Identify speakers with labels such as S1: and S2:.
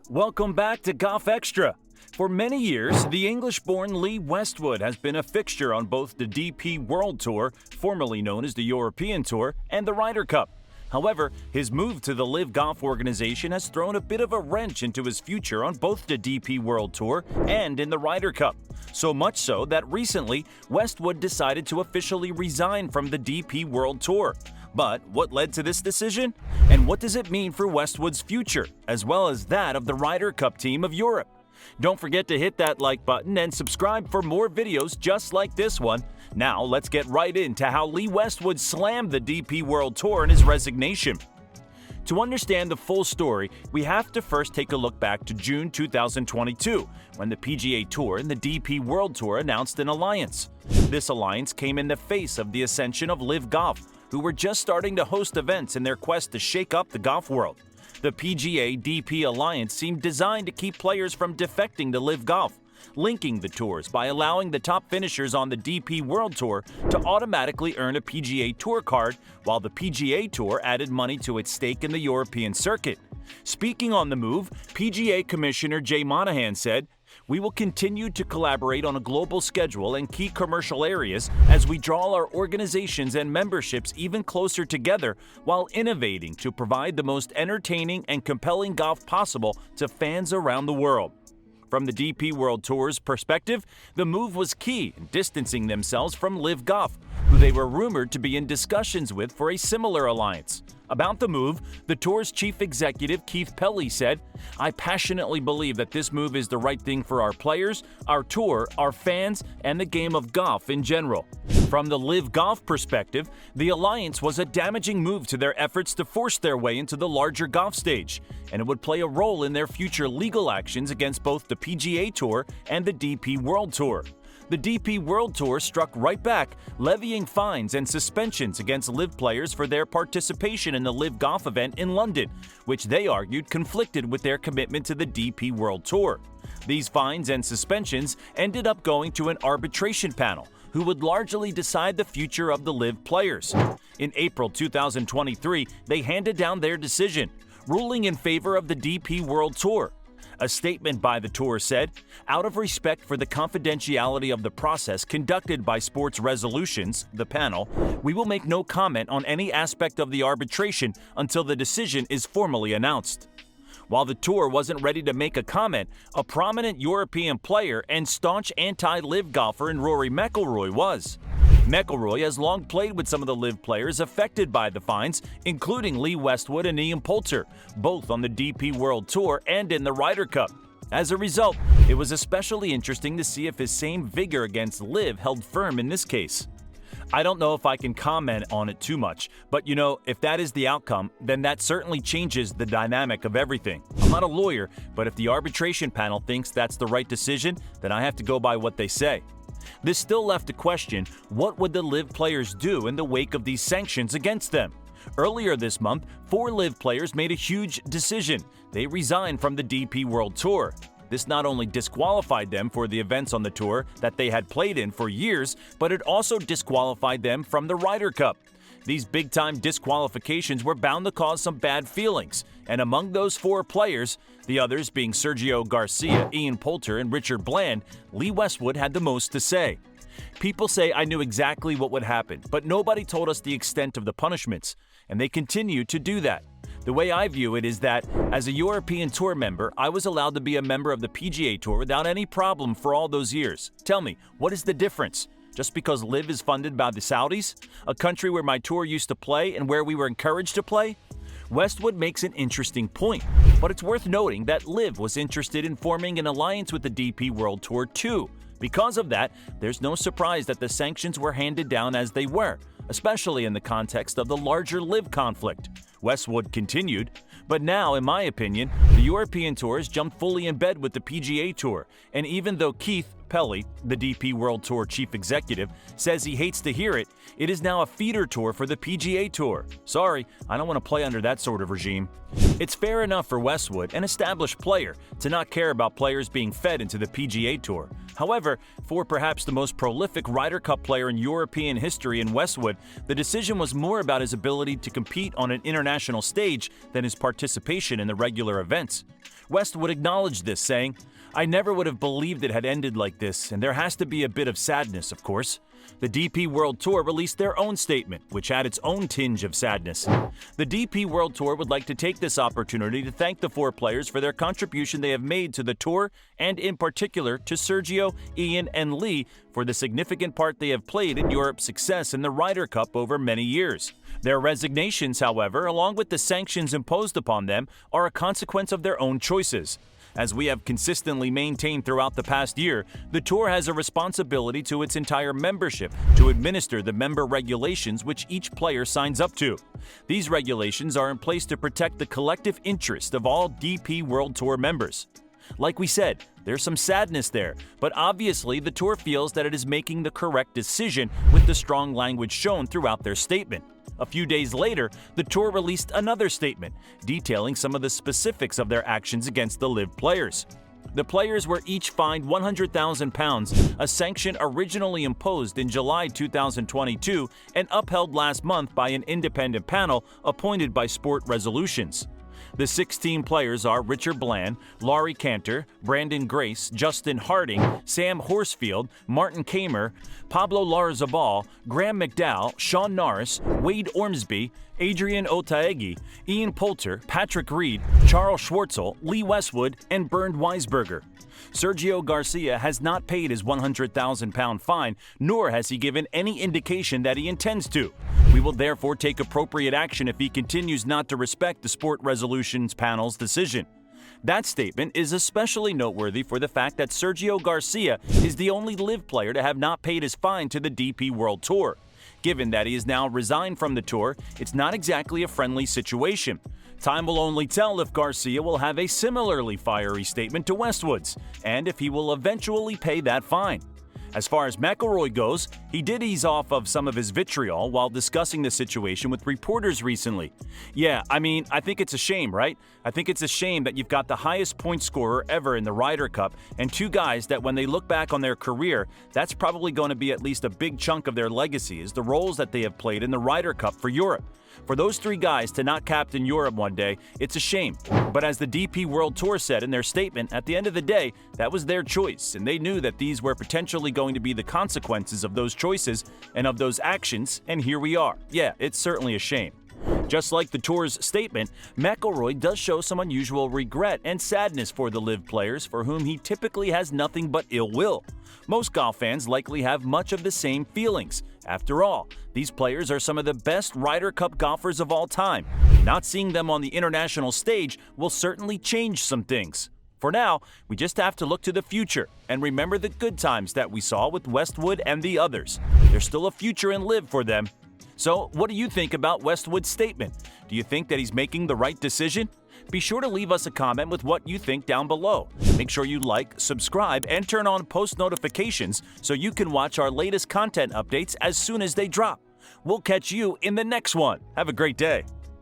S1: Welcome back to Golf Xtra. For many years, the English-born Lee Westwood has been a fixture on both the DP World Tour, formerly known as the European Tour, and the Ryder Cup. However, his move to the LIV Golf organization has thrown a bit of a wrench into his future on both the DP World Tour and in the Ryder Cup. So much so that recently, Westwood decided to officially resign from the DP World Tour. But what led to this decision? And what does it mean for Westwood's future, as well as that of the Ryder Cup team of Europe? Don't forget to hit that like button and subscribe for more videos just like this one. Now let's get right into how Lee Westwood slammed the DP World Tour in his resignation. To understand the full story, we have to first take a look back to June 2022, when the PGA Tour and the DP World Tour announced an alliance. This alliance came in the face of the ascension of LIV Golf, who were just starting to host events in their quest to shake up the golf world. The PGA-DP alliance seemed designed to keep players from defecting to LIV Golf, linking the tours by allowing the top finishers on the DP World Tour to automatically earn a PGA Tour card, while the PGA Tour added money to its stake in the European circuit. Speaking on the move, PGA Commissioner Jay Monahan said, "We will continue to collaborate on a global schedule and key commercial areas as we draw our organizations and memberships even closer together while innovating to provide the most entertaining and compelling golf possible to fans around the world." From the DP World Tour's perspective, the move was key in distancing themselves from LIV Golf, who they were rumored to be in discussions with for a similar alliance. About the move, the tour's chief executive Keith Pelley said, "I passionately believe that this move is the right thing for our players, our tour, our fans, and the game of golf in general." From the LIV Golf perspective, the alliance was a damaging move to their efforts to force their way into the larger golf stage, and it would play a role in their future legal actions against both the PGA Tour and the DP World Tour. The DP World Tour struck right back, levying fines and suspensions against LIV players for their participation in the LIV Golf event in London, which they argued conflicted with their commitment to the DP World Tour. These fines and suspensions ended up going to an arbitration panel, who would largely decide the future of the LIV players. In April 2023, they handed down their decision, ruling in favor of the DP World Tour. A statement by the tour said, "Out of respect for the confidentiality of the process conducted by Sports Resolutions, the panel, we will make no comment on any aspect of the arbitration until the decision is formally announced." While the tour wasn't ready to make a comment, a prominent European player and staunch anti-LIV golfer in Rory McIlroy was. McIlroy has long played with some of the LIV players affected by the fines, including Lee Westwood and Ian Poulter, both on the DP World Tour and in the Ryder Cup. As a result, it was especially interesting to see if his same vigor against LIV held firm in this case. I don't know if I can comment on it too much, but if that is the outcome, then that certainly changes the dynamic of everything. I'm not a lawyer, but if the arbitration panel thinks that's the right decision, then I have to go by what they say. This still left a question: what would the LIV players do in the wake of these sanctions against them? Earlier this month, 4 LIV players made a huge decision. They resigned from the DP World Tour. This not only disqualified them for the events on the tour that they had played in for years, but it also disqualified them from the Ryder Cup. These big-time disqualifications were bound to cause some bad feelings, and among those 4 players, the others being Sergio Garcia, Ian Poulter, and Richard Bland, Lee Westwood had the most to say. "People say I knew exactly what would happen, but nobody told us the extent of the punishments, and they continue to do that. The way I view it is that, as a European Tour member, I was allowed to be a member of the PGA Tour without any problem for all those years. Tell me, what is the difference? Just because LIV is funded by the Saudis, a country where my tour used to play and where we were encouraged to play?" Westwood makes an interesting point, but it's worth noting that LIV was interested in forming an alliance with the DP World Tour too. Because of that, there's no surprise that the sanctions were handed down as they were, especially in the context of the larger LIV conflict. Westwood continued, "But now, in my opinion, the European Tour has jumped fully in bed with the PGA Tour, and even though Keith Pelley, the DP World Tour chief executive, says he hates to hear it, it is now a feeder tour for the PGA Tour. Sorry, I don't want to play under that sort of regime." It's fair enough for Westwood, an established player, to not care about players being fed into the PGA Tour. However, for perhaps the most prolific Ryder Cup player in European history in Westwood, the decision was more about his ability to compete on an international stage than his participation in the regular events. Westwood acknowledged this, saying, "I never would have believed it had ended like this, and there has to be a bit of sadness, of course." The DP World Tour released their own statement, which had its own tinge of sadness. The DP World Tour would like to take this opportunity to thank the 4 players for their contribution they have made to the tour, and in particular to Sergio, Ian, and Lee for the significant part they have played in Europe's success in the Ryder Cup over many years. Their resignations, however, along with the sanctions imposed upon them, are a consequence of their own choices. As we have consistently maintained throughout the past year, the Tour has a responsibility to its entire membership to administer the member regulations which each player signs up to. These regulations are in place to protect the collective interest of all DP World Tour members. Like we said, there's some sadness there, but obviously the Tour feels that it is making the correct decision with the strong language shown throughout their statement. A few days later, the Tour released another statement, detailing some of the specifics of their actions against the LIV players. The players were each fined £100,000, a sanction originally imposed in July 2022 and upheld last month by an independent panel appointed by Sport Resolutions. The 16 players are Richard Bland, Laurie Cantor, Brandon Grace, Justin Harding, Sam Horsfield, Martin Kamer, Pablo Larrazabal, Graham McDowell, Sean Norris, Wade Ormsby, Adrian Otaegi, Ian Poulter, Patrick Reed, Charles Schwartzel, Lee Westwood, and Bernd Weisberger. Sergio Garcia has not paid his £100,000 fine, nor has he given any indication that he intends to. We will therefore take appropriate action if he continues not to respect the Sport Resolutions panel's decision. That statement is especially noteworthy for the fact that Sergio Garcia is the only LIV player to have not paid his fine to the DP World Tour. Given that he is now resigned from the tour, it's not exactly a friendly situation. Time will only tell if Garcia will have a similarly fiery statement to Westwood's, and if he will eventually pay that fine. As far as McIlroy goes, he did ease off of some of his vitriol while discussing the situation with reporters recently. Yeah, I think it's a shame, right? I think it's a shame that you've got the highest point scorer ever in the Ryder Cup and 2 guys that when they look back on their career, that's probably going to be at least a big chunk of their legacy is the roles that they have played in the Ryder Cup for Europe. For those 3 guys to not captain Europe one day, it's a shame. But as the DP World Tour said in their statement, at the end of the day, that was their choice, and they knew that these were potentially going to be the consequences of those choices and of those actions, and here we are. Yeah, it's certainly a shame. Just like the Tour's statement, McIlroy does show some unusual regret and sadness for the LIV players for whom he typically has nothing but ill will. Most golf fans likely have much of the same feelings. After all, these players are some of the best Ryder Cup golfers of all time. Not seeing them on the international stage will certainly change some things. For now, we just have to look to the future and remember the good times that we saw with Westwood and the others. There's still a future in LIV for them. So, what do you think about Westwood's statement? Do you think that he's making the right decision? Be sure to leave us a comment with what you think down below. Make sure you like, subscribe, and turn on post notifications so you can watch our latest content updates as soon as they drop. We'll catch you in the next one. Have a great day.